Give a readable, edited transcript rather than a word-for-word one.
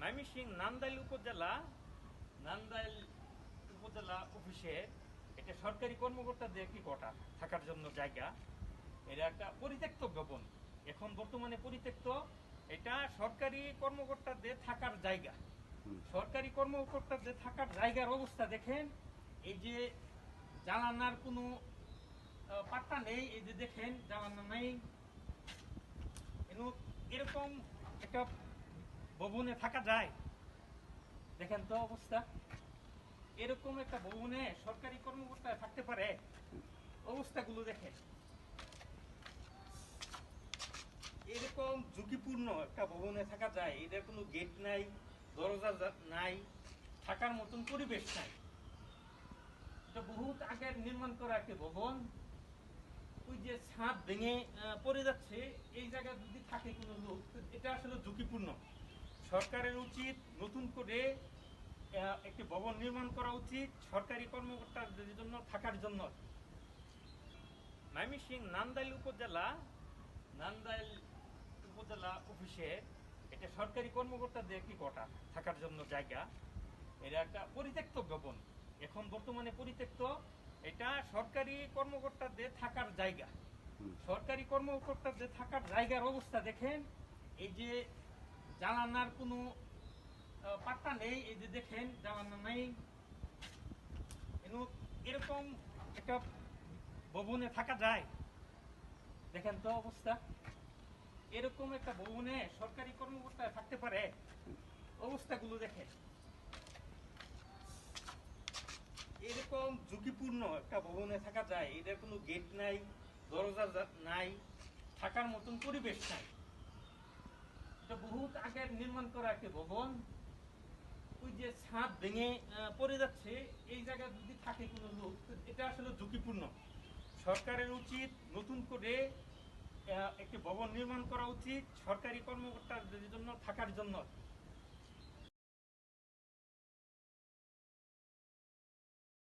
ময়মনসিংহ নান্দাইল উপজেলা অফিসে এটা সরকারি কর্মকর্তাদের একটি কোঠা থাকার জন্য জায়গা। এটা একটা পরিত্যক্ত ভবন, এখন বর্তমানে পরিত্যক্ত। এটা সরকারি কর্মকর্তাদের থাকার জায়গা। সরকারি কর্মকর্তাদের থাকার জায়গার অবস্থা দেখেন। এই যে জানালার কোনো পাত্তা নেই, এই যে দেখেন জানালা নেই। এরকম একটা ভবনে থাকা যায়? দেখেন তো অবস্থা। এরকম একটা ভবনে সরকারি কর্মকর্তা থাকতে পারে? অবস্থাগুলো দেখেন। এরকম ঝুঁকিপূর্ণ একটা ভবনে থাকা যায়? এটার কোনো গেট নাই, দরজা নাই, থাকার মতন পরিবেশ নাই। এটা বহুত আগের নির্মাণ করা একটি ভবন। ওই যে ছাদ ভেঙে পড়ে যাচ্ছে, এই জায়গায় যদি থাকে কোনো লোক, এটা আসলে ঝুঁকিপূর্ণ। সরকারের উচিত নতুন করে একটি ভবন নির্মাণ করা উচিত সরকারি কর্মকর্তাদের জন্য থাকার জন্য। ময়মনসিংহ নান্দাইল উপজেলা অফিসে এটা সরকারি কর্মকর্তাদের একটি কোঠা থাকার জন্য জায়গা। এটা একটা পরিত্যক্ত ভবন, এখন বর্তমানে পরিত্যক্ত। এটা সরকারি কর্মকর্তাদের থাকার জায়গা। সরকারি কর্মকর্তাদের থাকার জায়গার অবস্থা দেখেন। এই যে জানালার কোনো পাত্তা নেই, এই যে দেখেন জানালা নেই। এরকম একটা ভবনে থাকা যায়? দেখেন তো অবস্থা। এরকম একটা ভবনে সরকারি কর্মকর্তা থাকতে পারে? অবস্থাগুলো দেখেন। এরকম ঝুঁকিপূর্ণ একটা ভবনে থাকা যায়? এটার কোনো গেট নাই, দরজা নাই, থাকার মতন পরিবেশ নাই। এটা বহুত আগের নির্মাণ করা একটি ভবন। ওই যে ছাদ ভেঙে পড়ে যাচ্ছে, এই জায়গায় যদি থাকে কোনো লোক, এটা আসলে ঝুঁকিপূর্ণ। সরকারের উচিত নতুন করে একটি ভবন নির্মাণ করা উচিত সরকারি কর্মকর্তাদের জন্য থাকার জন্য।